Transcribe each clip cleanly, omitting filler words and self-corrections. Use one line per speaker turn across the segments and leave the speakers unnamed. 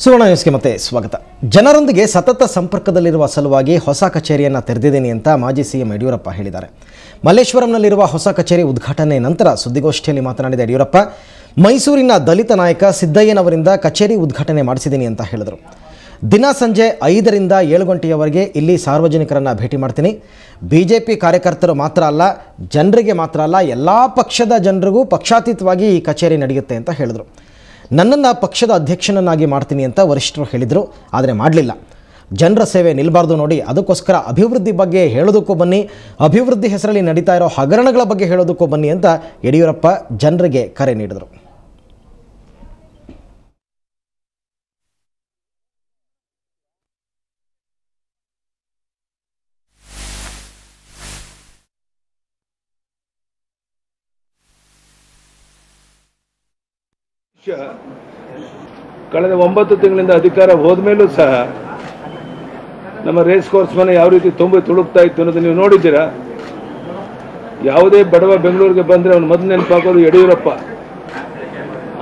ಸುವರ್ಣ ನ್ಯೂಸ್ಗೆ ಮತ್ತೆ ಸ್ವಾಗತ. ಜನರೊಂದಿಗೆ ಸತತ ಸಂಪರ್ಕದಲ್ಲಿರುವ ಸಲುವಾಗಿ ಹೊಸ ಕಚೇರಿಯನ್ನು ತೆರೆದಿದ್ದೀನಿ ಅಂತ ಮಾಜಿ ಸಿಎಂ ಯಡಿಯೂರಪ್ಪ ಹೇಳಿದ್ದಾರೆ. ಮಲ್ಲೇಶ್ವರಂನಲ್ಲಿರುವ ಹೊಸ ಕಚೇರಿ ಉದ್ಘಾಟನೆ ನಂತರ ಸುದ್ದಿಗೋಷ್ಠಿಯಲ್ಲಿ ಮಾತನಾಡಿದ ಯಡಿಯೂರಪ್ಪ, ಮೈಸೂರಿನ ದಲಿತ ನಾಯಕ ಸಿದ್ದಯ್ಯನವರಿಂದ ಕಚೇರಿ ಉದ್ಘಾಟನೆ ಮಾಡಿಸಿದ್ದೀನಿ ಅಂತ ಹೇಳಿದರು. ದಿನ ಸಂಜೆ 5ರಿಂದ 7 ಗಂಟೆಯವರೆಗೆ ಇಲ್ಲಿ ಸಾರ್ವಜನಿಕರನ್ನು ಭೇಟಿ ಮಾಡ್ತೀನಿ. ಬಿಜೆಪಿ ಕಾರ್ಯಕರ್ತರು ಮಾತ್ರ ಅಲ್ಲ, ಜನರಿಗೆ ಮಾತ್ರ ಅಲ್ಲ, ಎಲ್ಲ ಪಕ್ಷದ ಜನರಿಗೂ ಪಕ್ಷಾತೀತವಾಗಿ ಈ ಕಚೇರಿ ನಡೆಯುತ್ತೆ ಅಂತ ಹೇಳಿದರು. ನನ್ನನ್ನು ಪಕ್ಷದ ಅಧ್ಯಕ್ಷನನ್ನಾಗಿ ಮಾಡ್ತೀನಿ ಅಂತ ವರಿಷ್ಠರು ಹೇಳಿದರು, ಆದರೆ ಮಾಡಲಿಲ್ಲ. ಜನರ ಸೇವೆ ನಿಲ್ಲಬಾರ್ದು ನೋಡಿ, ಅದಕ್ಕೋಸ್ಕರ ಅಭಿವೃದ್ಧಿ ಬಗ್ಗೆ ಹೇಳೋದಕ್ಕೂ ಬನ್ನಿ, ಅಭಿವೃದ್ಧಿ ಹೆಸರಲ್ಲಿ ನಡೀತಾ ಇರೋ ಹಗರಣಗಳ ಬಗ್ಗೆ ಹೇಳೋದಕ್ಕೂ ಬನ್ನಿ ಅಂತ ಯಡಿಯೂರಪ್ಪ ಜನರಿಗೆ ಕರೆ ನೀಡಿದರು.
ಕಳೆದ 9 ತಿಂಗಳಿಂದ ಅಧಿಕಾರ ಹೋದ್ಮೇಲೂ ಸಹ ನಮ್ಮ ರೇಸ್ ಕೋರ್ಸ್ ಮನೆ ಯಾವ ರೀತಿ ತುಂಬಿ ತುಳುಕ್ತಾ ಇತ್ತು ಅನ್ನೋದು ನೀವು ನೋಡಿದ್ದೀರಾ. ಯಾವುದೇ ಬಡವ ಬೆಂಗಳೂರಿಗೆ ಬಂದರೆ ಅವನು ಮೊದಲು ನೆನಪಾಗೋದು ಯಡಿಯೂರಪ್ಪ,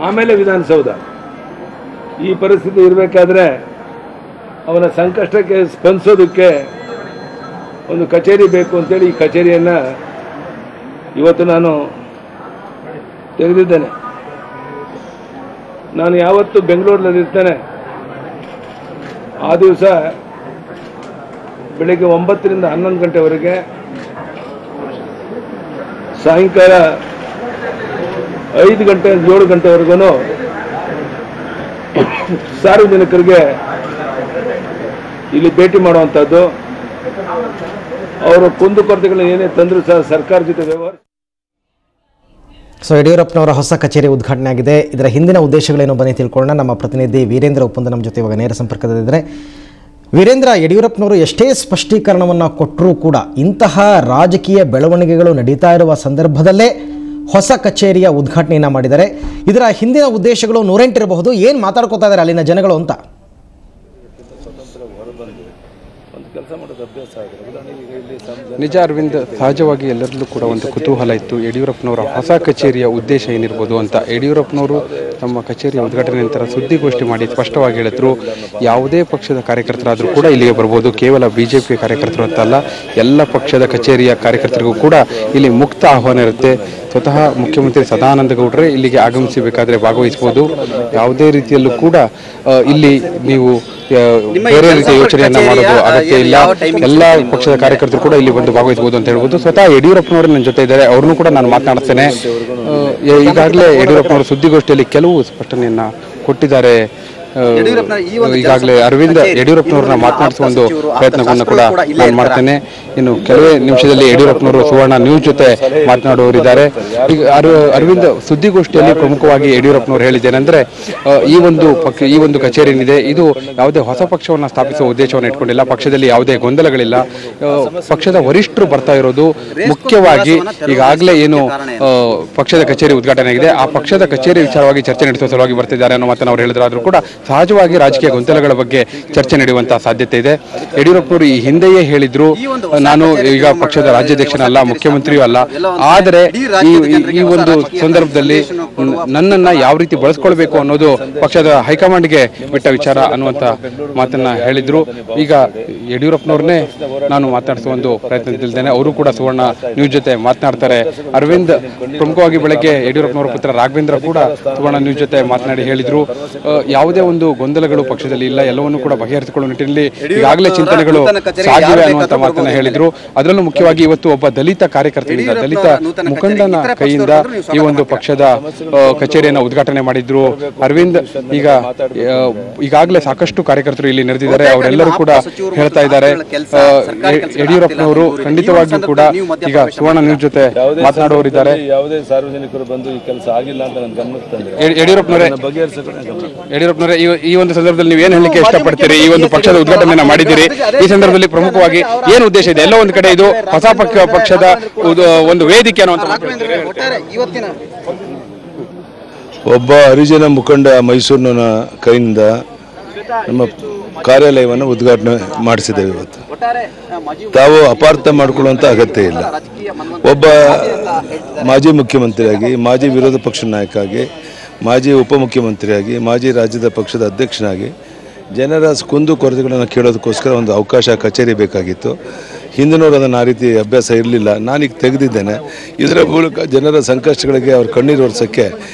ಆಮೇಲೆ ವಿಧಾನಸೌಧ. ಈ ಪರಿಸ್ಥಿತಿ ಇರಬೇಕಾದ್ರೆ ಅವನ ಸಂಕಷ್ಟಕ್ಕೆ ಸ್ಪಂದಿಸೋದಕ್ಕೆ ಒಂದು ಕಚೇರಿ ಬೇಕು ಅಂತೇಳಿ ಈ ಕಚೇರಿಯನ್ನು ಇವತ್ತು ನಾನು ತೆಗೆದಿದ್ದೇನೆ. ನಾನು ಯಾವತ್ತು ಬೆಂಗಳೂರಿನಲ್ಲಿರ್ತೇನೆ, ಆ ದಿವಸ ಬೆಳಿಗ್ಗೆ 9ರಿಂದ 11 ಗಂಟೆವರೆಗೆ, ಸಾಯಂಕಾಲ 5 ಗಂಟೆಯಿಂದ 7 ಗಂಟೆವರೆಗೂ ಸಾರ್ವಜನಿಕರಿಗೆ ಇಲ್ಲಿ ಭೇಟಿ ಮಾಡುವಂಥದ್ದು. ಅವರ ಕುಂದುಕೊರತೆಗಳನ್ನ ಏನೇ ತಂದರೂ ಸಹ ಸರ್ಕಾರ ಜೊತೆ ವ್ಯವಹಾರ.
ಯಡಿಯೂರಪ್ಪನವರ ಹೊಸ ಕಚೇರಿ ಉದ್ಘಾಟನೆ ಆಗಿದೆ. ಇದರ ಹಿಂದಿನ ಉದ್ದೇಶಗಳೇನು ಬನ್ನಿ ತಿಳ್ಕೊಳ್ಳೋಣ. ನಮ್ಮ ಪ್ರತಿನಿಧಿ ವೀರೇಂದ್ರ ಒಪ್ಪಂದ ನಮ್ಮ ಜೊತೆ ಇವಾಗ ನೇರ ಸಂಪರ್ಕದಲ್ಲಿದ್ದಾರೆ. ವೀರೇಂದ್ರ, ಯಡಿಯೂರಪ್ಪನವರು ಎಷ್ಟೇ ಸ್ಪಷ್ಟೀಕರಣವನ್ನು ಕೊಟ್ಟರೂ ಕೂಡ ಇಂತಹ ರಾಜಕೀಯ ಬೆಳವಣಿಗೆಗಳು ನಡೀತಾ ಇರುವ ಸಂದರ್ಭದಲ್ಲೇ ಹೊಸ ಕಚೇರಿಯ ಉದ್ಘಾಟನೆಯನ್ನು ಮಾಡಿದ್ದಾರೆ. ಇದರ ಹಿಂದಿನ ಉದ್ದೇಶಗಳು 108 ಇರಬಹುದು. ಏನು ಮಾತಾಡ್ಕೋತಾ ಇದ್ದಾರೆ ಅಲ್ಲಿನ ಜನಗಳು ಅಂತ?
ನಿಜ ಅರವಿಂದ್, ಸಹಜವಾಗಿ ಎಲ್ಲರಲ್ಲೂ ಕೂಡ ಒಂದು ಕುತೂಹಲ ಇತ್ತು, ಯಡಿಯೂರಪ್ಪನವರ ಹೊಸ ಕಚೇರಿಯ ಉದ್ದೇಶ ಏನಿರ್ಬೋದು ಅಂತ. ಯಡಿಯೂರಪ್ಪನವರು ತಮ್ಮ ಕಚೇರಿಯ ಉದ್ಘಾಟನೆ ನಂತರ ಸುದ್ದಿಗೋಷ್ಠಿ ಮಾಡಿ ಸ್ಪಷ್ಟವಾಗಿ ಹೇಳಿದ್ರು, ಯಾವುದೇ ಪಕ್ಷದ ಕಾರ್ಯಕರ್ತರಾದರೂ ಕೂಡ ಇಲ್ಲಿಗೆ ಬರ್ಬೋದು, ಕೇವಲ ಬಿಜೆಪಿ ಕಾರ್ಯಕರ್ತರು ಅಂತಲ್ಲ, ಎಲ್ಲ ಪಕ್ಷದ ಕಚೇರಿಯ ಕಾರ್ಯಕರ್ತರಿಗೂ ಕೂಡ ಇಲ್ಲಿ ಮುಕ್ತ ಆಹ್ವಾನ ಇರುತ್ತೆ. ಸ್ವತಃ ಮುಖ್ಯಮಂತ್ರಿ ಸದಾನಂದ ಗೌಡರೇ ಇಲ್ಲಿಗೆ ಆಗಮಿಸಬೇಕಾದ್ರೆ ಭಾಗವಹಿಸಬಹುದು. ಯಾವುದೇ ರೀತಿಯಲ್ಲೂ ಕೂಡ ಇಲ್ಲಿ ನೀವು ಬೇರೆ ರೀತಿಯ ಯೋಚನೆಯನ್ನ ಮಾಡೋದು ಅಗತ್ಯ ಇಲ್ಲ. ಎಲ್ಲ ಪಕ್ಷದ ಕಾರ್ಯಕರ್ತರು ಕೂಡ ಇಲ್ಲಿ ಬಂದು ಭಾಗವಹಿಸಬಹುದು ಅಂತ ಹೇಳ್ಬೋದು. ಸ್ವತಃ ಯಡಿಯೂರಪ್ಪನವರು ನನ್ನ ಜೊತೆ ಇದ್ದಾರೆ, ಅವ್ರನ್ನೂ ಕೂಡ ನಾನು ಮಾತನಾಡ್ತೇನೆ. ಈಗಾಗಲೇ ಯಡಿಯೂರಪ್ಪನವರು ಸುದ್ದಿಗೋಷ್ಠಿಯಲ್ಲಿ ಕೆಲವು ಸ್ಪಷ್ಟನೆಯನ್ನ ಕೊಟ್ಟಿದ್ದಾರೆ. ಈಗಾಗಲೇ ಅರವಿಂದ್, ಯಡಿಯೂರಪ್ಪನವ್ರನ್ನ ಮಾತನಾಡಿಸುವ ಒಂದು ಪ್ರಯತ್ನವನ್ನು ಕೂಡ ನಾನು ಮಾಡ್ತೇನೆ. ಇನ್ನು ಕೆಲವೇ ನಿಮಿಷದಲ್ಲಿ ಯಡಿಯೂರಪ್ಪನವರು ಸುವರ್ಣ ನ್ಯೂಸ್ ಜೊತೆ ಮಾತನಾಡುವವರಿದ್ದಾರೆ. ಈಗ ಅರವಿಂದ್, ಸುದ್ದಿಗೋಷ್ಠಿಯಲ್ಲಿ ಪ್ರಮುಖವಾಗಿ ಯಡಿಯೂರಪ್ಪನವರು ಹೇಳಿದ್ದೇನೆಂದ್ರೆ, ಈ ಒಂದು ಕಚೇರಿ ಏನಿದೆ ಇದು ಯಾವುದೇ ಹೊಸ ಪಕ್ಷವನ್ನು ಸ್ಥಾಪಿಸುವ ಉದ್ದೇಶವನ್ನು ಇಟ್ಕೊಂಡಿಲ್ಲ, ಪಕ್ಷದಲ್ಲಿ ಯಾವುದೇ ಗೊಂದಲಗಳಿಲ್ಲ. ಪಕ್ಷದ ವರಿಷ್ಠರು ಬರ್ತಾ ಇರೋದು ಮುಖ್ಯವಾಗಿ ಈಗಾಗಲೇ ಏನು ಪಕ್ಷದ ಕಚೇರಿ ಉದ್ಘಾಟನೆ ಆಗಿದೆ, ಆ ಪಕ್ಷದ ಕಚೇರಿ ವಿಚಾರವಾಗಿ ಚರ್ಚೆ ನಡೆಸುವ ಸಲುವಾಗಿ ಬರ್ತಿದ್ದಾರೆ ಅನ್ನೋ ಮಾತನ್ನು ಅವರು ಹೇಳಿದ್ರಾದ್ರೂ ಕೂಡ ಸಹಜವಾಗಿ ರಾಜಕೀಯ ಗೊಂದಲಗಳ ಬಗ್ಗೆ ಚರ್ಚೆ ನಡೆಯುವಂತಹ ಸಾಧ್ಯತೆ ಇದೆ. ಯಡಿಯೂರಪ್ಪನವರು ಈ ಹಿಂದೆಯೇ ಹೇಳಿದ್ರು, ನಾನು ಈಗ ಪಕ್ಷದ ರಾಜ್ಯಾಧ್ಯಕ್ಷನಲ್ಲ, ಮುಖ್ಯಮಂತ್ರಿಯೂ ಅಲ್ಲ, ಆದರೆ ಈ ಒಂದು ಸಂದರ್ಭದಲ್ಲಿ ನನ್ನನ್ನ ಯಾವ ರೀತಿ ಬಳಸ್ಕೊಳ್ಬೇಕು ಅನ್ನೋದು ಪಕ್ಷದ ಹೈಕಮಾಂಡ್ಗೆ ಬಿಟ್ಟ ವಿಚಾರ ಅನ್ನುವಂತ ಮಾತನ್ನ ಹೇಳಿದ್ರು. ಈಗ ಯಡಿಯೂರಪ್ಪನವ್ರನ್ನೇ ನಾನು ಮಾತನಾಡಿಸುವ ಒಂದು ಪ್ರಯತ್ನದಲ್ಲಿದ್ದೇನೆ. ಅವರು ಕೂಡ ಸುವರ್ಣ ನ್ಯೂಸ್ ಜೊತೆ ಮಾತನಾಡ್ತಾರೆ. ಅರವಿಂದ್, ಪ್ರಮುಖವಾಗಿ ಬೆಳಗ್ಗೆ ಯಡಿಯೂರಪ್ಪನವರ ಪುತ್ರ ರಾಘವೇಂದ್ರ ಕೂಡ ಸುವರ್ಣ ನ್ಯೂಸ್ ಜೊತೆ ಮಾತನಾಡಿ ಹೇಳಿದ್ರು, ಯಾವುದೇ ಒಂದು ಗೊಂದಲಗಳು ಪಕ್ಷದಲ್ಲಿ ಇಲ್ಲ, ಎಲ್ಲವನ್ನೂ ಕೂಡ ಬಗೆಹರಿಸಿಕೊಳ್ಳುವ ನಿಟ್ಟಿನಲ್ಲಿ ಈಗಾಗಲೇ ಚಿಂತನೆಗಳು ಸಾಗಿವೆ ಅನ್ನುವಂತ ಮಾತನ್ನ ಹೇಳಿದ್ರು. ಅದರಲ್ಲೂ ಮುಖ್ಯವಾಗಿ ಇವತ್ತು ಒಬ್ಬ ದಲಿತ ಕಾರ್ಯಕರ್ತನಿಂದ, ದಲಿತ ಮುಖಂಡನ ಕೈಯಿಂದ ಈ ಒಂದು ಪಕ್ಷದ ಕಚೇರಿಯನ್ನು ಉದ್ಘಾಟನೆ ಮಾಡಿದ್ರು. ಅರವಿಂದ್, ಈಗಾಗಲೇ ಸಾಕಷ್ಟು ಕಾರ್ಯಕರ್ತರು ಇಲ್ಲಿ ನೆರೆದಿದ್ದಾರೆ. ಅವರೆಲ್ಲರೂ ಕೂಡ ಹೇಳ್ತಾ ಇದ್ದಾರೆ, ಯಡಿಯೂರಪ್ಪನವರು ಖಂಡಿತವಾಗಿಯೂ ಕೂಡ ಈಗ ಸುವರ್ಣ ನ್ಯೂಸ್ ಜೊತೆ ಮಾತನಾಡುವವರಿದ್ದಾರೆ.
ಯಾವುದೇ ಸಾರ್ವಜನಿಕರು ಬಂದು ಈ ಕೆಲಸ ಆಗಿಲ್ಲ ಅಂತ ನನ್ನ ಗಮನಕ್ಕೆ ತಂದೆ.
ಯಡಿಯೂರಪ್ಪನವರೇ, ಈ ಒಂದು ಸಂದರ್ಭದಲ್ಲಿ ನೀವು ಏನು ಹೇಳಲಿಕ್ಕೆ ಇಷ್ಟಪಡ್ತೀರಿ? ಈ ಒಂದು ಪಕ್ಷದ ಉದ್ಘಾಟನೆಯನ್ನ ಮಾಡಿದ್ದೀರಿ, ಈ ಸಂದರ್ಭದಲ್ಲಿ ಪ್ರಮುಖವಾಗಿ ಏನು ಉದ್ದೇಶ ಇದೆ? ಎಲ್ಲ ಒಂದು ಕಡೆ ಇದು ಹೊಸ ಪಕ್ಷದ ಒಂದು ವೇದಿಕೆ ಅನ್ನುವಂತ.
ಒಬ್ಬ ಹರಿಜನ ಮುಖಂಡ ಮೈಸೂರಿನ ಕೈಯಿಂದ ನಮ್ಮ ಕಾರ್ಯಾಲಯವನ್ನು ಉದ್ಘಾಟನೆ ಮಾಡಿಸಿದ್ದೇವೆ. ಇವತ್ತು ತಾವು ಅಪಾರ್ಥ ಮಾಡಿಕೊಳ್ಳುವಂಥ ಅಗತ್ಯ ಇಲ್ಲ. ಒಬ್ಬ ಮಾಜಿ ಮುಖ್ಯಮಂತ್ರಿಯಾಗಿ, ಮಾಜಿ ವಿರೋಧ ಪಕ್ಷ ನಾಯಕ ಆಗಿ, ಮಾಜಿ ಉಪಮುಖ್ಯಮಂತ್ರಿಯಾಗಿ, ಮಾಜಿ ರಾಜ್ಯದ ಪಕ್ಷದ ಅಧ್ಯಕ್ಷನಾಗಿ ಜನರ ಕುಂದು ಕೊರತೆಗಳನ್ನು ಕೇಳೋದಕ್ಕೋಸ್ಕರ ಒಂದು ಅವಕಾಶ ಕಚೇರಿ ಬೇಕಾಗಿತ್ತು. ಹಿಂದಿನವರು ಅದನ್ನು ಆ ರೀತಿ ಅಭ್ಯಾಸ ಇರಲಿಲ್ಲ. ನಾನೀಗ ತೆಗೆದಿದ್ದೇನೆ. ಇದರ ಮೂಲಕ ಜನರ ಸಂಕಷ್ಟಗಳಿಗೆ ಅವ್ರ ಕಣ್ಣೀರು ಒರೆಸೋಕ್ಕೆ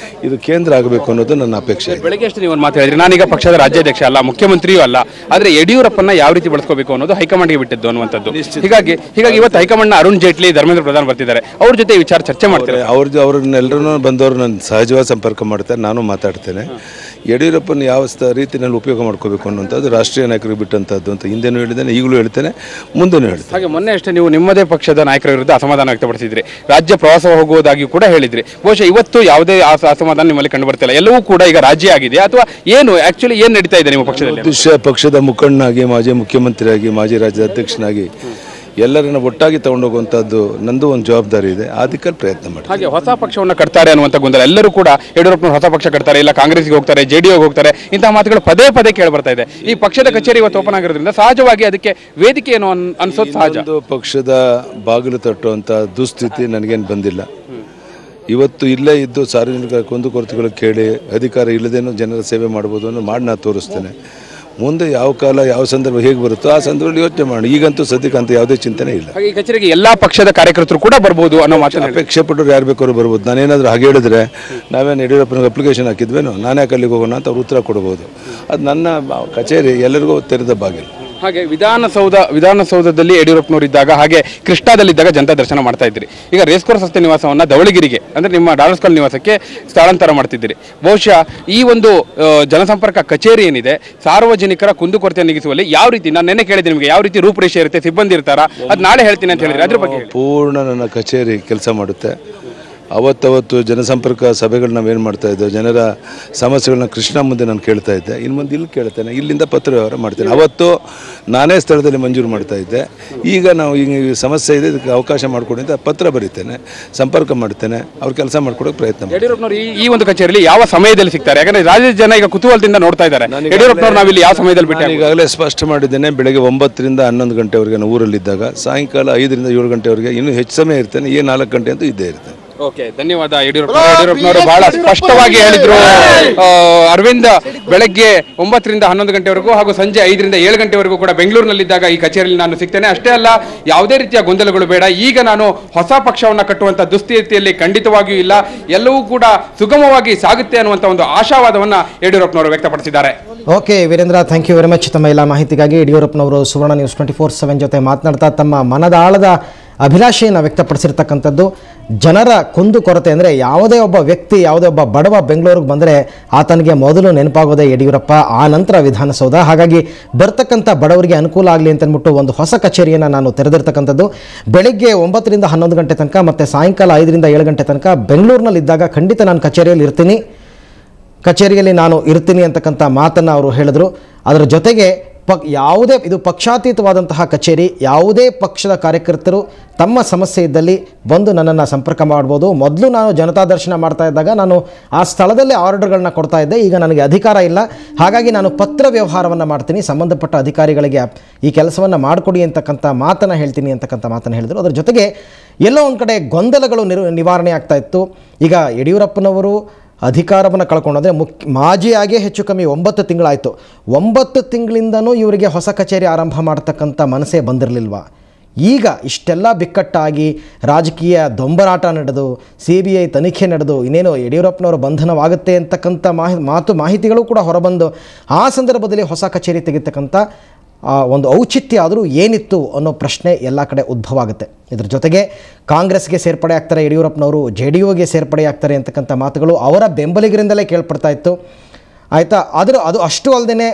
ಇದು ಕೇಂದ್ರ ಆಗಬೇಕು ಅನ್ನೋದು ನನ್ನ ಅಪೇಕ್ಷೆ.
ಬೆಳಗ್ಗೆ ಅಷ್ಟು ನೀವು ಒಂದು ಮಾತು ಹೇಳಿದ್ರಿ, ನಾನೀಗ ಪಕ್ಷದ ರಾಜ್ಯಾಧ್ಯಕ್ಷ ಅಲ್ಲ, ಮುಖ್ಯಮಂತ್ರಿಯೂ ಅಲ್ಲ, ಆದರೆ ಯಡಿಯೂರಪ್ಪನ ಯಾವ ರೀತಿ ಬಳಸ್ಕೋಬೇಕು ಅನ್ನೋದು ಹೈಕಮಾಂಡ್ಗೆ ಬಿಟ್ಟಿದ್ದು ಅನ್ನುವಂಥದ್ದು. ಹೀಗಾಗಿ ಇವತ್ತು ಹೈಕಮಾಂಡ್ನ ಅರುಣ್ ಜೇಟ್ಲಿ, ಧರ್ಮೇಂದ್ರ ಪ್ರಧಾನ್ ಬರ್ತಿದ್ದಾರೆ, ಅವ್ರ ಜೊತೆ ಈ ವಿಚಾರ ಚರ್ಚೆ ಮಾಡ್ತಾರೆ.
ಅವ್ರನ್ನೆಲ್ಲರೂ ಬಂದವರು ನಾನು ಸಹಜವಾಗಿ ಸಂಪರ್ಕ ಮಾಡ್ತಾರೆ, ನಾನು ಮಾತಾಡ್ತೇನೆ. ಯಡಿಯೂರಪ್ಪನ ಯಾವ ರೀತಿಯಲ್ಲಿ ಉಪಯೋಗ ಮಾಡ್ಕೋಬೇಕು ಅನ್ನೋಂಥದ್ದು ರಾಷ್ಟ್ರೀಯ ನಾಯಕರಿಗೆ ಬಿಟ್ಟಂಥದ್ದು ಅಂತ ಹಿಂದೆನೂ ಹೇಳಿದ್ದೇನೆ, ಈಗಲೂ ಹೇಳ್ತೇನೆ, ಮುಂದೆನೂ ಹೇಳ್ತೇನೆ.
ಹಾಗೆ ಮೊನ್ನೆ ಅಷ್ಟೇ ನೀವು ನಿಮ್ಮದೇ ಪಕ್ಷದ ನಾಯಕರ ವಿರುದ್ಧ ಅಸಮಾಧಾನ ವ್ಯಕ್ತಪಡಿಸಿದ್ರಿ, ರಾಜ್ಯ ಪ್ರವಾಸ ಹೋಗುವುದಾಗಿ ಕೂಡ ಹೇಳಿದ್ರಿ. ಬಹುಶಃ ಇವತ್ತು ಯಾವುದೇ ಅಸಮಾಧಾನ ನಿಮ್ಮಲ್ಲಿ ಕಂಡು ಬರ್ತಿಲ್ಲ, ಎಲ್ಲವೂ ಕೂಡ ಈಗ ರಾಜ್ಯ ಆಗಿದೆ ಅಥವಾ ಏನು ಆಕ್ಚುಲಿ ಏನು ನಡೀತಾ ಇದೆ ನಿಮ್ಮ ಪಕ್ಷದಲ್ಲಿ?
ಪಕ್ಷದ ಮುಖಂಡನಾಗಿ, ಮಾಜಿ ಮುಖ್ಯಮಂತ್ರಿಯಾಗಿ, ಮಾಜಿ ರಾಜ್ಯ ಅಧ್ಯಕ್ಷನಾಗಿ ಎಲ್ಲರನ್ನ ಒಟ್ಟಾಗಿ ತಗೊಂಡೋಗುವಂಥದ್ದು ನಂದು ಒಂದು ಜವಾಬ್ದಾರಿ ಇದೆ. ಆ ದಿಕ್ಕಲ್ಲಿ ಪ್ರಯತ್ನ ಮಾಡಿ.
ಹಾಗೆ ಹೊಸ ಪಕ್ಷವನ್ನು ಕಟ್ತಾರೆ ಅನ್ನುವಂಥ ಗೊಂದಲ ಎಲ್ಲರೂ ಕೂಡ, ಯಡಿಯೂರಪ್ಪನವರು ಹೊಸ ಪಕ್ಷ ಕಟ್ತಾರೆ, ಇಲ್ಲ ಕಾಂಗ್ರೆಸ್ಗೆ ಹೋಗ್ತಾರೆ, ಜೆಡಿಯುಗೆ ಹೋಗ್ತಾರೆ, ಇಂತಹ ಮಾತುಗಳು ಪದೇ ಪದೇ ಕೇಳಿ ಬರ್ತಾ ಇದೆ. ಈ ಪಕ್ಷದ ಕಚೇರಿ ಇವತ್ತು ಓಪನ್ ಆಗಿರೋದ್ರಿಂದ ಸಹಜವಾಗಿ ಅದಕ್ಕೆ ವೇದಿಕೆ ಏನು ಅನ್ಸೋದು ಸಹಜ.
ಪಕ್ಷದ ಬಾಗಿಲು ತಟ್ಟುವಂಥ ದುಸ್ಥಿತಿ ನನಗೇನು ಬಂದಿಲ್ಲ. ಇವತ್ತು ಇಲ್ಲೇ ಇದ್ದು ಸಾರ್ವಜನಿಕರ ಕುಂದುಕೊರತೆಗಳು ಕೇಳಿ ಅಧಿಕಾರ ಇಲ್ಲದೇನೋ ಜನರ ಸೇವೆ ಮಾಡ್ಬೋದು ಅನ್ನೋ ಮಾಡಿ ನಾನು ತೋರಿಸ್ತೇನೆ. ಮುಂದೆ ಯಾವ ಕಾಲ ಯಾವ ಸಂದರ್ಭ ಹೇಗೆ ಬರುತ್ತೋ ಆ ಸಂದರ್ಭದಲ್ಲಿ ಯೋಚನೆ ಮಾಡಿ. ಈಗಂತೂ ಸದ್ಯಕ್ಕೆ ಅಂತ ಯಾವುದೇ ಚಿಂತನೆ ಇಲ್ಲ.
ಈ ಕಚೇರಿಗೆ ಎಲ್ಲಾ ಪಕ್ಷದ ಕಾರ್ಯಕರ್ತರು ಕೂಡ ಬರ್ಬೋದು ಅನ್ನೋ ಮಾತು
ಅಪೇಕ್ಷೆ ಪಟ್ಟರು ಯಾರು ಬೇಕಾದ್ರು ಬರ್ಬೋದು. ನಾನೇನಾದರೂ ಹಾಗೆ ಹೇಳಿದ್ರೆ ನಾವೇನು ಯಡಿಯೂರಪ್ಪನಿಗೆ ಅಪ್ಲಿಕೇಶನ್ ಹಾಕಿದ್ವೇನೋ, ನಾನೇ ಅಲ್ಲಿಗೆ ಹೋಗೋಣ ಅಂತ ಅವ್ರು ಉತ್ತರ ಕೊಡ್ಬೋದು. ಅದು ನನ್ನ ಕಚೇರಿ, ಎಲ್ಲರಿಗೂ ತೆರೆದ ಬಾಗಿಲು.
ಹಾಗೆ ವಿಧಾನಸೌಧದಲ್ಲಿ ಯಡಿಯೂರಪ್ಪನವರು ಇದ್ದಾಗ, ಹಾಗೆ ಕೃಷ್ಣಾದಲ್ಲಿದ್ದಾಗ ಜನತಾ ದರ್ಶನ ಮಾಡ್ತಾ ಇದ್ರಿ. ಈಗ ರೇಸ್ ಕೋರ್ಸ್ ರಸ್ತೆ ನಿವಾಸವನ್ನು ಧವಳಗಿರಿಗೆ ಅಂದರೆ ನಿಮ್ಮ ಡಾಲರ್ಸ್ ಕಾಲೋನಿ ನಿವಾಸಕ್ಕೆ ಸ್ಥಳಾಂತರ ಮಾಡ್ತಿದ್ದೀರಿ. ಬಹುಶಃ ಈ ಒಂದು ಜನಸಂಪರ್ಕ ಕಚೇರಿ ಏನಿದೆ, ಸಾರ್ವಜನಿಕರ ಕುಂದುಕೊರತೆ ನೀಗಿಸುವಲ್ಲಿ ಯಾವ ರೀತಿ, ನಾನು ನೆನ್ನೆ ಕೇಳಿದೆ ನಿಮಗೆ, ಯಾವ ರೀತಿ ರೂಪುರೇಷೆ ಇರುತ್ತೆ, ಸಿಬ್ಬಂದಿ ಇರ್ತಾರಾ, ಅದು ನಾಳೆ ಹೇಳ್ತೀನಿ ಅಂತ ಹೇಳಿದ್ರೆ ಅದ್ರ ಬಗ್ಗೆ
ಪೂರ್ಣ ನನ್ನ ಕಚೇರಿ ಕೆಲಸ ಮಾಡುತ್ತೆ. ಅವತ್ತವತ್ತು ಜನಸಂಪರ್ಕ ಸಭೆಗಳು ನಾವೇನು ಮಾಡ್ತಾ ಇದ್ದೇವೆ, ಜನರ ಸಮಸ್ಯೆಗಳನ್ನ ಕೃಷ್ಣ ಮುಂದೆ ನಾನು ಕೇಳ್ತಾ ಇದ್ದೆ. ಇನ್ನು ಮುಂದೆ ಇಲ್ಲಿ ಕೇಳ್ತೇನೆ, ಇಲ್ಲಿಂದ ಪತ್ರ ವ್ಯವಹಾರ ಮಾಡ್ತೇನೆ. ಅವತ್ತು ನಾನೇ ಸ್ಥಳದಲ್ಲಿ ಮಂಜೂರು ಮಾಡ್ತಾ ಇದ್ದೆ. ಈಗ ನಾವು ಈಗ ಸಮಸ್ಯೆ ಇದೆ, ಇದಕ್ಕೆ ಅವಕಾಶ ಮಾಡಿಕೊಡಿ ಅಂತ ಪತ್ರ ಬರೀತೇನೆ, ಸಂಪರ್ಕ ಮಾಡ್ತೇನೆ, ಅವ್ರು ಕೆಲಸ ಮಾಡ್ಕೊಡೋಕೆ ಪ್ರಯತ್ನ ಮಾಡ್ತೀನಿ.
ಯಡಿಯೂರಪ್ಪನವರು ಈ ಒಂದು ಕಚೇರಿಯಲ್ಲಿ ಯಾವ ಸಮಯದಲ್ಲಿ ಸಿಗ್ತಾರೆ? ಯಾಕಂದ್ರೆ ರಾಜ್ಯದ ಜನ ಈಗ ಕುತೂಹಲದಿಂದ ನೋಡ್ತಾ ಇದ್ದಾರೆ, ಯಡಿಯೂರಪ್ಪನವರು ನಾವಿಲ್ಲಿ ಯಾವ ಸಮಯದಲ್ಲಿ ಬಿಟ್ಟು.
ಈಗಾಗಲೇ ಸ್ಪಷ್ಟ ಮಾಡಿದ್ದೇನೆ, ಬೆಳಗ್ಗೆ 9ರಿಂದ 11 ಗಂಟೆವರೆಗೆ ನಾನು ಊರಲ್ಲಿದ್ದಾಗ, ಸಾಯಂಕಾಲ 5ರಿಂದ 7 ಗಂಟೆವರೆಗೆ ಇನ್ನೂ ಹೆಚ್ಚು ಸಮಯ ಇರ್ತೇನೆ. 4 ಗಂಟೆ ಅಂತೂ ಇದ್ದೇ ಇರ್ತೇನೆ.
ಓಕೆ, ಧನ್ಯವಾದ. ಯಡಿಯೂರಪ್ಪನವರು ಬಹಳ ಸ್ಪಷ್ಟವಾಗಿ ಹೇಳಿದ್ರು. ಅರವಿಂದ್ ಬೆಳಗ್ಗೆ 9ರಿಂದ 11 ಗಂಟೆವರೆಗೂ ಹಾಗೂ ಸಂಜೆ 5ರಿಂದ 7 ಗಂಟೆವರೆಗೂ ಕೂಡ ಬೆಂಗಳೂರಿನಲ್ಲಿದ್ದಾಗ ಈ ಕಚೇರಿಯಲ್ಲಿ ನಾನು ಸಿಗ್ತೇನೆ. ಅಷ್ಟೇ ಅಲ್ಲ, ಯಾವುದೇ ರೀತಿಯ ಗೊಂದಲಗಳು ಬೇಡ, ಈಗ ನಾನು ಹೊಸ ಪಕ್ಷವನ್ನು ಕಟ್ಟುವಂತ ದುಸ್ಥಿತಿಯಲ್ಲಿ ಖಂಡಿತವಾಗಿಯೂ ಇಲ್ಲ, ಎಲ್ಲವೂ ಕೂಡ ಸುಗಮವಾಗಿ ಸಾಗುತ್ತೆ ಅನ್ನುವಂಥ ಒಂದು ಆಶಾವಾದವನ್ನ ಯಡಿಯೂರಪ್ಪನವರು ವ್ಯಕ್ತಪಡಿಸಿದ್ದಾರೆ.
Okay Veerendra, thank you very much ತಮ್ಮ ಎಲ್ಲ ಮಾಹಿತಿಗಾಗಿ. ಯಡಿಯೂರಪ್ಪನವರು ಸುವರ್ಣ ನ್ಯೂಸ್ 24/7 ಜೊತೆ ಮಾತನಾಡ್ತಾ ತಮ್ಮ ಮನದಾಳದ ಅಭಿಲಾಷೆಯನ್ನು ವ್ಯಕ್ತಪಡಿಸಿರ್ತಕ್ಕಂಥದ್ದು. ಜನರ ಕುಂದು ಕೊರತೆ ಅಂದರೆ ಯಾವುದೇ ಒಬ್ಬ ವ್ಯಕ್ತಿ, ಯಾವುದೇ ಒಬ್ಬ ಬಡವ ಬೆಂಗಳೂರಿಗೆ ಬಂದರೆ ಆತನಿಗೆ ಮೊದಲು ನೆನಪಾಗೋದೇ ಯಡಿಯೂರಪ್ಪ, ಆ ನಂತರ ವಿಧಾನಸೌಧ. ಹಾಗಾಗಿ ಬರ್ತಕ್ಕಂಥ ಬಡವರಿಗೆ ಅನುಕೂಲ ಆಗಲಿ ಅಂತಂದ್ಬಿಟ್ಟು ಒಂದು ಹೊಸ ಕಚೇರಿಯನ್ನು ನಾನು ತೆರೆದಿರ್ತಕ್ಕಂಥದ್ದು. ಬೆಳಿಗ್ಗೆ 9ರಿಂದ 11 ಗಂಟೆ ತನಕ ಮತ್ತು ಸಾಯಂಕಾಲ 5ರಿಂದ 7 ಗಂಟೆ ತನಕ ಬೆಂಗಳೂರಿನಲ್ಲಿದ್ದಾಗ ಖಂಡಿತ ನಾನು ಕಚೇರಿಯಲ್ಲಿ ನಾನು ಇರ್ತೀನಿ ಅಂತಕ್ಕಂಥ ಮಾತನ್ನು ಅವರು ಹೇಳಿದ್ರು. ಅದರ ಜೊತೆಗೆ ಯಾವುದೇ ಇದು ಪಕ್ಷಾತೀತವಾದಂತಹ ಕಚೇರಿ, ಯಾವುದೇ ಪಕ್ಷದ ಕಾರ್ಯಕರ್ತರು ತಮ್ಮ ಸಮಸ್ಯೆ ಇದ್ದಲ್ಲಿ ಬಂದು ನನ್ನನ್ನು ಸಂಪರ್ಕ ಮಾಡ್ಬೋದು. ಮೊದಲು ನಾನು ಜನತಾ ದರ್ಶನ ಮಾಡ್ತಾ ಇದ್ದಾಗ ನಾನು ಆ ಸ್ಥಳದಲ್ಲೇ ಆರ್ಡರ್ಗಳನ್ನ ಕೊಡ್ತಾ ಇದ್ದೆ. ಈಗ ನನಗೆ ಅಧಿಕಾರ ಇಲ್ಲ, ಹಾಗಾಗಿ ನಾನು ಪತ್ರ ವ್ಯವಹಾರವನ್ನು ಮಾಡ್ತೀನಿ, ಸಂಬಂಧಪಟ್ಟ ಅಧಿಕಾರಿಗಳಿಗೆ ಈ ಕೆಲಸವನ್ನು ಮಾಡಿಕೊಡಿ ಅಂತಕ್ಕಂಥ ಮಾತನ್ನು ಹೇಳ್ತೀನಿ ಅಂತಕ್ಕಂಥ ಮಾತನ್ನು ಹೇಳಿದರು. ಅದರ ಜೊತೆಗೆ ಎಲ್ಲೋ ಒಂದು ಕಡೆ ಗೊಂದಲಗಳು ನಿವಾರಣೆ ಆಗ್ತಾ ಇತ್ತು. ಈಗ ಯಡಿಯೂರಪ್ಪನವರು ಅಧಿಕಾರವನ್ನು ಕಳ್ಕೊಂಡ್ರೆ ಮಾಜಿಯಾಗೇ ಹೆಚ್ಚು ಕಮ್ಮಿ 9 ತಿಂಗಳಾಯಿತು. 9 ತಿಂಗಳಿಂದನೂ ಇವರಿಗೆ ಹೊಸ ಕಚೇರಿ ಆರಂಭ ಮಾಡ್ತಕ್ಕಂಥ ಮನಸ್ಸೇ ಬಂದಿರಲಿಲ್ವಾ? ಈಗ ಇಷ್ಟೆಲ್ಲ ಬಿಕ್ಕಟ್ಟಾಗಿ ರಾಜಕೀಯ ದೊಂಬರಾಟ ನಡೆದು CBI ತನಿಖೆ ನಡೆದು ಇನ್ನೇನು ಯಡಿಯೂರಪ್ಪನವರು ಬಂಧನವಾಗುತ್ತೆ ಅಂತಕ್ಕಂಥ ಮಾಹಿತಿಗಳು ಕೂಡ ಹೊರಬಂದು ಆ ಸಂದರ್ಭದಲ್ಲಿ ಹೊಸ ಕಚೇರಿ ತೆಗಿತಕ್ಕಂಥ ಒಂದು ಔಚಿತ್ಯ ಆದರೂ ಏನಿತ್ತು ಅನ್ನೋ ಪ್ರಶ್ನೆ ಎಲ್ಲ ಕಡೆ ಉದ್ಭವ ಆಗುತ್ತೆ. ಇದರ ಜೊತೆಗೆ ಕಾಂಗ್ರೆಸ್ಗೆ ಸೇರ್ಪಡೆ ಆಗ್ತಾರೆ ಯಡಿಯೂರಪ್ಪನವರು, JDUಗೆ ಸೇರ್ಪಡೆ ಆಗ್ತಾರೆ ಅಂತಕ್ಕಂಥ ಮಾತುಗಳು ಅವರ ಬೆಂಬಲಿಗರಿಂದಲೇ ಕೇಳ್ಪಡ್ತಾ ಇತ್ತು. ಆಯಿತಾ, ಅದು ಅಷ್ಟು ಅಲ್ಲದೆ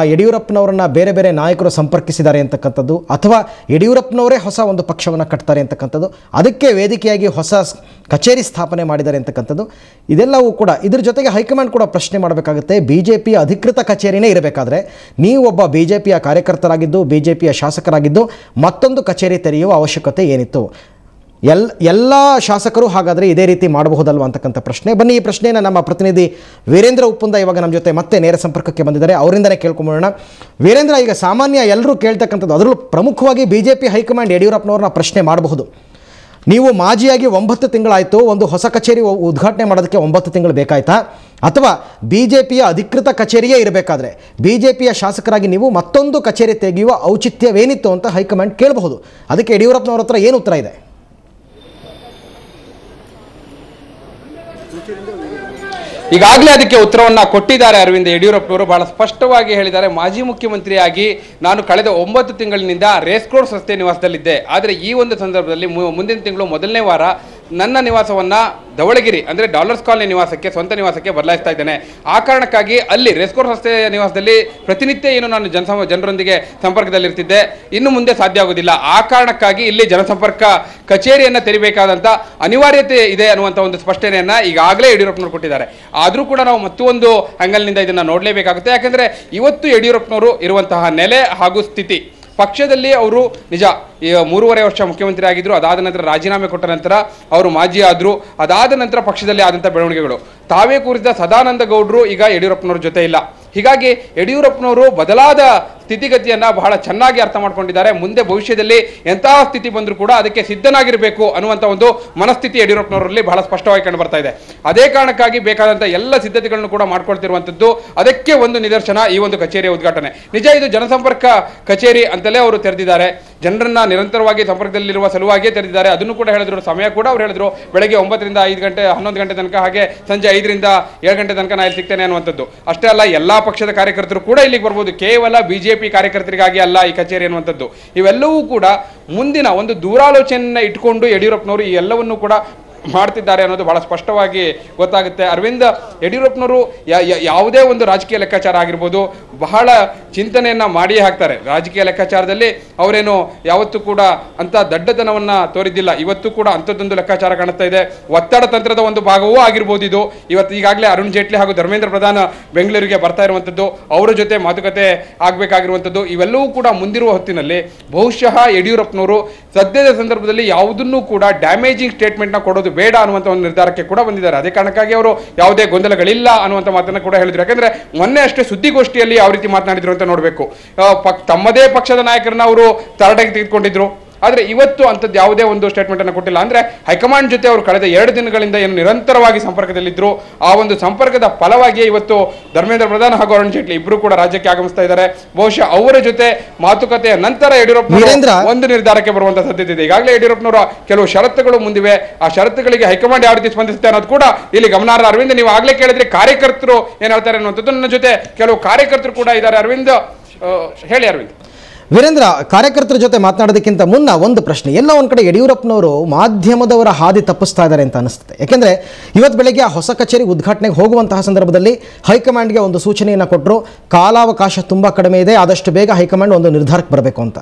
ಯಡಿಯೂರಪ್ಪನವರನ್ನು ಬೇರೆ ಬೇರೆ ನಾಯಕರು ಸಂಪರ್ಕಿಸಿದ್ದಾರೆ ಅಂತಕ್ಕಂಥದ್ದು, ಅಥವಾ ಯಡಿಯೂರಪ್ಪನವರೇ ಹೊಸ ಒಂದು ಪಕ್ಷವನ್ನು ಕಟ್ತಾರೆ ಅಂತಕ್ಕಂಥದ್ದು, ಅದಕ್ಕೆ ವೇದಿಕೆಯಾಗಿ ಹೊಸ ಕಚೇರಿ ಸ್ಥಾಪನೆ ಮಾಡಿದ್ದಾರೆ ಅಂತಕ್ಕಂಥದ್ದು, ಇದೆಲ್ಲವೂ ಕೂಡ. ಇದ್ರ ಜೊತೆಗೆ ಹೈಕಮಾಂಡ್ ಕೂಡ ಪ್ರಶ್ನೆ ಮಾಡಬೇಕಾಗುತ್ತೆ. BJPಯ ಅಧಿಕೃತ ಕಚೇರಿನೇ ಇರಬೇಕಾದ್ರೆ ನೀವು ಒಬ್ಬ BJPಯ ಕಾರ್ಯಕರ್ತರಾಗಿದ್ದು, BJPಯ ಶಾಸಕರಾಗಿದ್ದು ಮತ್ತೊಂದು ಕಚೇರಿ ತೆರೆಯುವ ಅವಶ್ಯಕತೆ ಏನಿತ್ತು? ಎಲ್ಲ ಶಾಸಕರು ಹಾಗಾದರೆ ಇದೇ ರೀತಿ ಮಾಡಬಹುದಲ್ವ ಅಂತಕ್ಕಂಥ ಪ್ರಶ್ನೆ. ಬನ್ನಿ, ಈ ಪ್ರಶ್ನೆಯನ್ನು ನಮ್ಮ ಪ್ರತಿನಿಧಿ ವೀರೇಂದ್ರ ಉಪ್ಪುಂದ ಇವಾಗ ನಮ್ಮ ಜೊತೆ ಮತ್ತೆ ನೇರ ಸಂಪರ್ಕಕ್ಕೆ ಬಂದಿದ್ದಾರೆ. ಅವರಿಂದನೇ ಕೇಳ್ಕೊಂಬೋಣ. ವೀರೇಂದ್ರ, ಈಗ ಸಾಮಾನ್ಯ ಎಲ್ಲರೂ ಕೇಳ್ತಕ್ಕಂಥದ್ದು, ಅದರಲ್ಲೂ ಪ್ರಮುಖವಾಗಿ BJP ಹೈಕಮಾಂಡ್ ಯಡಿಯೂರಪ್ಪನವ್ರನ್ನ ಪ್ರಶ್ನೆ ಮಾಡಬಹುದು. ನೀವು ಮಾಜಿಯಾಗಿ 9 ತಿಂಗಳಾಯಿತು, ಒಂದು ಹೊಸ ಕಚೇರಿ ಉದ್ಘಾಟನೆ ಮಾಡೋದಕ್ಕೆ 9 ತಿಂಗಳು ಬೇಕಾಯ್ತಾ? ಅಥವಾ BJPಯ ಅಧಿಕೃತ ಕಚೇರಿಯೇ ಇರಬೇಕಾದ್ರೆ BJPಯ ಶಾಸಕರಾಗಿ ನೀವು ಮತ್ತೊಂದು ಕಚೇರಿ ತೆಗೆಯುವ ಔಚಿತ್ಯವೇನಿತ್ತು ಅಂತ ಹೈಕಮಾಂಡ್ ಕೇಳಬಹುದು. ಅದಕ್ಕೆ ಯಡಿಯೂರಪ್ಪನವ್ರ ಹತ್ರ ಏನು ಉತ್ತರ ಇದೆ?
ಈಗಾಗಲೇ ಅದಕ್ಕೆ ಉತ್ತರವನ್ನ ಕೊಟ್ಟಿದ್ದಾರೆ ಅರವಿಂದ್ ಯಡಿಯೂರಪ್ಪನವರು. ಬಹಳ ಸ್ಪಷ್ಟವಾಗಿ ಹೇಳಿದ್ದಾರೆ, ಮಾಜಿ ಮುಖ್ಯಮಂತ್ರಿಯಾಗಿ ನಾನು ಕಳೆದ 9 ತಿಂಗಳಿನಿಂದ ರೇಸ್ ಕೋರ್ಸ್ ರಸ್ತೆ ನಿವಾಸದಲ್ಲಿದ್ದೆ. ಆದರೆ ಈ ಒಂದು ಸಂದರ್ಭದಲ್ಲಿ ಮುಂದಿನ ತಿಂಗಳು ಮೊದಲನೇ ವಾರ ನನ್ನ ನಿವಾಸವನ್ನ ಧವಳಗಿರಿ ಅಂದರೆ ಡಾಲರ್ಸ್ ಕಾಲನಿ ನಿವಾಸಕ್ಕೆ, ಸ್ವಂತ ನಿವಾಸಕ್ಕೆ ಬದಲಾಯಿಸ್ತಾ ಇದ್ದೇನೆ. ಆ ಕಾರಣಕ್ಕಾಗಿ ಅಲ್ಲಿ ರೇಸ್ ಕೋರ್ಸ್ ರಸ್ತೆ ನಿವಾಸದಲ್ಲಿ ಪ್ರತಿನಿತ್ಯ ಏನು ನಾನು ಜನರೊಂದಿಗೆ ಸಂಪರ್ಕದಲ್ಲಿರ್ತಿದ್ದೆ, ಇನ್ನು ಮುಂದೆ ಸಾಧ್ಯ ಆಗೋದಿಲ್ಲ. ಆ ಕಾರಣಕ್ಕಾಗಿ ಇಲ್ಲಿ ಜನಸಂಪರ್ಕ ಕಚೇರಿಯನ್ನು ತೆರಿಬೇಕಾದಂಥ ಅನಿವಾರ್ಯತೆ ಇದೆ ಅನ್ನುವಂಥ ಒಂದು ಸ್ಪಷ್ಟನೆಯನ್ನು ಈಗಾಗಲೇ ಯಡಿಯೂರಪ್ಪನವರು ಕೊಟ್ಟಿದ್ದಾರೆ. ಆದರೂ ಕೂಡ ನಾವು ಮತ್ತೊಂದು ಆಂಗಲ್ನಿಂದ ಇದನ್ನು ನೋಡಲೇಬೇಕಾಗುತ್ತೆ. ಯಾಕೆಂದರೆ ಇವತ್ತು ಯಡಿಯೂರಪ್ಪನವರು ಇರುವಂತಹ ನೆಲೆ ಹಾಗೂ ಸ್ಥಿತಿ, ಪಕ್ಷದಲ್ಲಿ ಅವರು ನಿಜ 3.5 ವರ್ಷ ಮುಖ್ಯಮಂತ್ರಿ ಆಗಿದ್ರು, ಅದಾದ ನಂತರ ರಾಜೀನಾಮೆ ಕೊಟ್ಟ ನಂತರ ಅವರು ಮಾಜಿ ಆದರು. ಅದಾದ ನಂತರ ಪಕ್ಷದಲ್ಲಿ ಆದಂಥ ಬೆಳವಣಿಗೆಗಳು, ತಾವೇ ಕೂರಿದ ಸದಾನಂದ ಗೌಡರು ಈಗ ಯಡಿಯೂರಪ್ಪನವ್ರ ಜೊತೆ ಇಲ್ಲ. ಹೀಗಾಗಿ ಯಡಿಯೂರಪ್ಪನವರು ಬದಲಾದ ಸ್ಥಿತಿಗತಿಯನ್ನು ಬಹಳ ಚೆನ್ನಾಗಿ ಅರ್ಥ ಮಾಡ್ಕೊಂಡಿದ್ದಾರೆ. ಮುಂದೆ ಭವಿಷ್ಯದಲ್ಲಿ ಎಂತಹ ಸ್ಥಿತಿ ಬಂದರೂ ಕೂಡ ಅದಕ್ಕೆ ಸಿದ್ಧನಾಗಿರಬೇಕು ಅನ್ನುವಂಥ ಒಂದು ಮನಸ್ಥಿತಿ ಯಡಿಯೂರಪ್ಪನವರಲ್ಲಿ ಬಹಳ ಸ್ಪಷ್ಟವಾಗಿ ಕಂಡು ಬರ್ತಾ ಇದೆ. ಅದೇ ಕಾರಣಕ್ಕಾಗಿ ಬೇಕಾದಂಥ ಎಲ್ಲ ಸಿದ್ಧತೆಗಳನ್ನು ಕೂಡ ಮಾಡ್ಕೊಳ್ತಿರುವಂಥದ್ದು. ಅದಕ್ಕೆ ಒಂದು ನಿದರ್ಶನ ಈ ಒಂದು ಕಚೇರಿಯ ಉದ್ಘಾಟನೆ. ನಿಜ ಇದು ಜನಸಂಪರ್ಕ ಕಚೇರಿ ಅಂತಲೇ ಅವರು ತೆರೆದಿದ್ದಾರೆ, ಜನರನ್ನ ನಿರಂತರವಾಗಿ ಸಂಪರ್ಕದಲ್ಲಿರುವ ಸಲುವಾಗಿಯೇ ತೆರೆದಿದ್ದಾರೆ. ಅದನ್ನು ಕೂಡ ಹೇಳಿದ್ರು, ಸಮಯ ಕೂಡ ಅವ್ರು ಹೇಳಿದ್ರು, ಬೆಳಗ್ಗೆ 9 ರಿಂದ 5 ಗಂಟೆ 11 ಗಂಟೆ ತನಕ, ಹಾಗೆ ಸಂಜೆ 5 ರಿಂದ 7 ಗಂಟೆ ತನಕ ನಾನು ಇಲ್ಲಿ ಸಿಗ್ತೇನೆ ಅನ್ನುವಂಥದ್ದು. ಅಷ್ಟೇ ಅಲ್ಲ, ಎಲ್ಲಾ ಪಕ್ಷದ ಕಾರ್ಯಕರ್ತರು ಕೂಡ ಇಲ್ಲಿಗೆ ಬರ್ಬೋದು, ಕೇವಲ BJP ಕಾರ್ಯಕರ್ತರಿಗಾಗಿ ಅಲ್ಲ ಈ ಕಚೇರಿ ಅನ್ನುವಂಥದ್ದು. ಇವೆಲ್ಲವೂ ಕೂಡ ಮುಂದಿನ ಒಂದು ದೂರಾಲೋಚನೆಯನ್ನು ಇಟ್ಕೊಂಡು ಯಡಿಯೂರಪ್ಪನವರು ಈ ಎಲ್ಲವನ್ನೂ ಕೂಡ ಮಾಡ್ತಿದ್ದಾರೆ ಅನ್ನೋದು ಬಹಳ ಸ್ಪಷ್ಟವಾಗಿ ಗೊತ್ತಾಗುತ್ತೆ. ಅರವಿಂದ್ ಯಡಿಯೂರಪ್ಪನವರು ಯಾವುದೇ ಒಂದು ರಾಜಕೀಯ ಲೆಕ್ಕಾಚಾರ ಆಗಿರ್ಬೋದು ಬಹಳ ಚಿಂತನೆಯನ್ನ ಮಾಡಿಯೇ ಹಾಕ್ತಾರೆ. ರಾಜಕೀಯ ಲೆಕ್ಕಾಚಾರದಲ್ಲಿ ಅವರೇನು ಯಾವತ್ತೂ ಕೂಡ ಅಂತ ದಡ್ಡತನವನ್ನ ತೋರಿದ್ದಿಲ್ಲ. ಇವತ್ತು ಕೂಡ ಅಂಥದ್ದೊಂದು ಲೆಕ್ಕಾಚಾರ ಕಾಣಿಸ್ತಾ ಇದೆ. ಒತ್ತಡ ತಂತ್ರದ ಒಂದು ಭಾಗವೂ ಆಗಿರ್ಬೋದು ಇದು. ಇವತ್ತು ಈಗಾಗಲೇ ಅರುಣ್ ಜೇಟ್ಲಿ ಹಾಗೂ ಧರ್ಮೇಂದ್ರ ಪ್ರಧಾನ್ ಬೆಂಗಳೂರಿಗೆ ಬರ್ತಾ ಇರುವಂಥದ್ದು, ಅವರ ಜೊತೆ ಮಾತುಕತೆ ಆಗಬೇಕಾಗಿರುವಂಥದ್ದು, ಇವೆಲ್ಲವೂ ಕೂಡ ಮುಂದಿರುವ ಹೊತ್ತಿನಲ್ಲಿ ಬಹುಶಃ ಯಡಿಯೂರಪ್ಪನವರು ಸದ್ಯದ ಸಂದರ್ಭದಲ್ಲಿ ಯಾವುದನ್ನೂ ಕೂಡ ಡ್ಯಾಮೇಜಿಂಗ್ ಸ್ಟೇಟ್ಮೆಂಟ್ನ ಕೊಡೋದು ಬೇಡ ಅನ್ನುವಂಥ ಒಂದು ನಿರ್ಧಾರಕ್ಕೆ ಕೂಡ ಬಂದಿದ್ದಾರೆ. ಅದೇ ಕಾರಣಕ್ಕಾಗಿ ಅವರು ಯಾವುದೇ ಗೊಂದಲಗಳಿಲ್ಲ ಅನ್ನುವಂಥ ಮಾತನ್ನು ಕೂಡ ಹೇಳಿದ್ರು. ಯಾಕಂದ್ರೆ ಮೊನ್ನೆ ಅಷ್ಟೇ ಸುದ್ದಿಗೋಷ್ಠಿಯಲ್ಲಿ ಯಾವ ರೀತಿ ಮಾತನಾಡಿದ್ರು ಅಂತ ನೋಡಬೇಕು. ತಮ್ಮದೇ ಪಕ್ಷದ ನಾಯಕರನ್ನ ಅವರು ತರಾಟೆಗೆ ತೆಗೆದುಕೊಂಡಿದ್ರು. ಆದರೆ ಇವತ್ತು ಅಂಥದ್ದು ಯಾವುದೇ ಒಂದು ಸ್ಟೇಟ್ಮೆಂಟ್ ಅನ್ನು ಕೊಟ್ಟಿಲ್ಲ. ಅಂದ್ರೆ ಹೈಕಮಾಂಡ್ ಜೊತೆ ಅವರು ಕಳೆದ 2 ದಿನಗಳಿಂದ ಏನು ನಿರಂತರವಾಗಿ ಸಂಪರ್ಕದಲ್ಲಿದ್ದರು, ಆ ಒಂದು ಸಂಪರ್ಕದ ಫಲವಾಗಿಯೇ ಇವತ್ತು ಧರ್ಮೇಂದ್ರ ಪ್ರಧಾನ್ ಹಾಗೂ ಅರುಣ್ ಜೇಟ್ಲಿ ಇಬ್ಬರು ಕೂಡ ರಾಜ್ಯಕ್ಕೆ ಆಗಮಿಸ್ತಾ ಇದ್ದಾರೆ. ಬಹುಶಃ ಅವರ ಜೊತೆ ಮಾತುಕತೆಯ ನಂತರ ಯಡಿಯೂರಪ್ಪನವರು ಒಂದು ನಿರ್ಧಾರಕ್ಕೆ ಬರುವಂತಹ ಸಾಧ್ಯತೆ ಇದೆ. ಈಗಾಗಲೇ ಯಡಿಯೂರಪ್ಪನವರ ಕೆಲವು ಷರತ್ತುಗಳು ಮುಂದಿವೆ. ಆ ಷರತ್ತುಗಳಿಗೆ ಹೈಕಮಾಂಡ್ ಯಾವ ರೀತಿ ಸ್ಪಂದಿಸುತ್ತೆ ಅನ್ನೋದು ಕೂಡ ಇಲ್ಲಿ ಗಮನಾರ್ಹ. ಅರವಿಂದ್, ನೀವು ಆಗ್ಲೇ ಕೇಳಿದ್ರೆ ಕಾರ್ಯಕರ್ತರು ಏನ್ ಹೇಳ್ತಾರೆ ಅನ್ನುವಂಥದ್ದು. ನನ್ನ ಜೊತೆ ಕೆಲವು ಕಾರ್ಯಕರ್ತರು ಕೂಡ ಇದ್ದಾರೆ. ಅರವಿಂದ್, ಹೇಳಿ ಅರವಿಂದ್.
ವೀರೇಂದ್ರ, ಕಾರ್ಯಕರ್ತರ ಜೊತೆ ಮಾತನಾಡೋದಕ್ಕಿಂತ ಮುನ್ನ ಒಂದು ಪ್ರಶ್ನೆ. ಎಲ್ಲ ಒಂದು ಕಡೆ ಯಡಿಯೂರಪ್ಪನವರು ಮಾಧ್ಯಮದವರ ಹಾದಿ ತಪ್ಪಿಸ್ತಾ ಇದ್ದಾರೆ ಅಂತ ಅನಿಸುತ್ತೆ. ಯಾಕೆಂದರೆ ಇವತ್ತು ಬೆಳಗ್ಗೆ ಆ ಹೊಸ ಕಚೇರಿ ಉದ್ಘಾಟನೆಗೆ ಹೋಗುವಂತಹ ಸಂದರ್ಭದಲ್ಲಿ ಹೈಕಮಾಂಡ್ಗೆ ಒಂದು ಸೂಚನೆಯನ್ನು ಕೊಟ್ಟರು, ಕಾಲಾವಕಾಶ ತುಂಬ ಕಡಿಮೆ ಇದೆ, ಆದಷ್ಟು ಬೇಗ ಹೈಕಮಾಂಡ್ ಒಂದು ನಿರ್ಧಾರಕ್ಕೆ ಬರಬೇಕು ಅಂತ.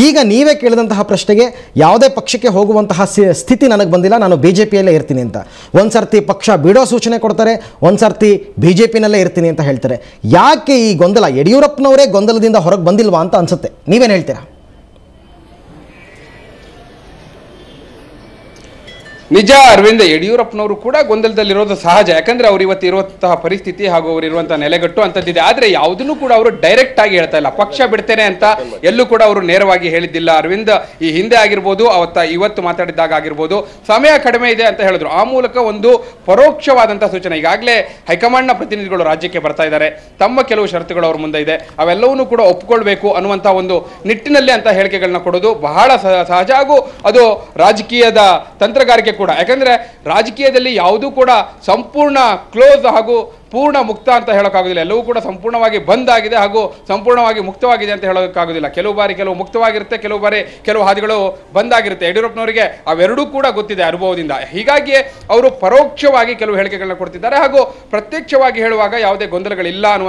ಈಗ ನೀವೇ ಕೇಳಿದಂತಹ ಪ್ರಶ್ನೆಗೆ ಯಾವುದೇ ಪಕ್ಷಕ್ಕೆ ಹೋಗುವಂತಹ ಸ್ಥಿತಿ ನನಗೆ ಬಂದಿಲ್ಲ, ನಾನು BJPಯಲ್ಲೇ ಇರ್ತೀನಿ ಅಂತ. ಒಂದು ಸರ್ತಿ ಪಕ್ಷ ಬಿಡೋ ಸೂಚನೆ ಕೊಡ್ತಾರೆ, ಒಂದು ಸರ್ತಿ BJPನಲ್ಲೇ ಇರ್ತೀನಿ ಅಂತ ಹೇಳ್ತಾರೆ. ಯಾಕೆ ಈ ಗೊಂದಲ? ಯಡಿಯೂರಪ್ಪನವರೇ ಗೊಂದಲದಿಂದ ಹೊರಗೆ ಬಂದಿಲ್ವಾ ಅಂತ ಅನ್ಸುತ್ತೆ. ನೀವೇನು ಹೇಳ್ತೀರಾ?
ನಿಜ ಅರವಿಂದ್, ಯಡಿಯೂರಪ್ಪನವರು ಕೂಡ ಗೊಂದಲದಲ್ಲಿರೋದು ಸಹಜ. ಯಾಕಂದ್ರೆ ಅವರು ಇವತ್ತು ಇರುವಂತಹ ಪರಿಸ್ಥಿತಿ ಹಾಗೂ ಅವರು ಇರುವಂತಹ ನೆಲೆಗಟ್ಟು ಅಂತದ್ದಿದೆ. ಆದ್ರೆ ಯಾವುದನ್ನು ಕೂಡ ಅವರು ಡೈರೆಕ್ಟ್ ಆಗಿ ಹೇಳ್ತಾ ಇಲ್ಲ. ಪಕ್ಷ ಬಿಡ್ತೇನೆ ಅಂತ ಎಲ್ಲೂ ಕೂಡ ಅವರು ನೇರವಾಗಿ ಹೇಳಿದ್ದಿಲ್ಲ. ಅರವಿಂದ್, ಈ ಹಿಂದೆ ಆಗಿರ್ಬೋದು, ಇವತ್ತು ಮಾತಾಡಿದಾಗ ಆಗಿರ್ಬೋದು, ಸಮಯ ಕಡಿಮೆ ಇದೆ ಅಂತ ಹೇಳಿದ್ರು. ಆ ಮೂಲಕ ಒಂದು ಪರೋಕ್ಷವಾದಂತಹ ಸೂಚನೆ. ಈಗಾಗಲೇ ಹೈಕಮಾಂಡ್ನ ಪ್ರತಿನಿಧಿಗಳು ರಾಜ್ಯಕ್ಕೆ ಬರ್ತಾ ಇದ್ದಾರೆ, ತಮ್ಮ ಕೆಲವು ಷರತ್ತುಗಳು ಅವ್ರ ಮುಂದೆ ಇದೆ, ಅವೆಲ್ಲವನ್ನೂ ಕೂಡ ಒಪ್ಕೊಳ್ಬೇಕು ಅನ್ನುವಂತಹ ಒಂದು ನಿಟ್ಟಿನಲ್ಲಿ ಅಂತ ಹೇಳಿಕೆಗಳನ್ನ ಕೊಡೋದು ಬಹಳ ಸಹಜ. ಹಾಗೂ ಅದು ರಾಜಕೀಯದ ತಂತ್ರಗಾರಿಕೆ ಕೂಡ. ಯಾಕಂದ್ರೆ ರಾಜಕೀಯದಲ್ಲಿ ಯಾವುದೂ ಕೂಡ ಸಂಪೂರ್ಣ ಕ್ಲೋಸ್ ಹಾಗೂ ಪೂರ್ಣ ಮುಕ್ತ ಅಂತ ಹೇಳೋಕ್ಕಾಗೋದಿಲ್ಲ. ಎಲ್ಲವೂ ಕೂಡ ಸಂಪೂರ್ಣವಾಗಿ ಬಂದ್ ಆಗಿದೆ ಹಾಗೂ ಸಂಪೂರ್ಣವಾಗಿ ಮುಕ್ತವಾಗಿದೆ ಅಂತ ಹೇಳೋಕ್ಕಾಗೋದಿಲ್ಲ. ಕೆಲವು ಬಾರಿ ಕೆಲವು ಮುಕ್ತವಾಗಿರುತ್ತೆ, ಕೆಲವು ಬಾರಿ ಕೆಲವು ಹಾದಿಗಳು ಬಂದಾಗಿರುತ್ತೆ. ಯಡಿಯೂರಪ್ಪನವರಿಗೆ ಅವೆರಡೂ ಕೂಡ ಗೊತ್ತಿದೆ ಅನುಭವದಿಂದ. ಹೀಗಾಗಿಯೇ ಅವರು ಪರೋಕ್ಷವಾಗಿ ಕೆಲವು ಹೇಳಿಕೆಗಳನ್ನ ಕೊಡ್ತಿದ್ದಾರೆ ಹಾಗೂ ಪ್ರತ್ಯಕ್ಷವಾಗಿ ಹೇಳುವಾಗ ಯಾವುದೇ ಗೊಂದಲಗಳಿಲ್ಲ ಅನ್ನುವ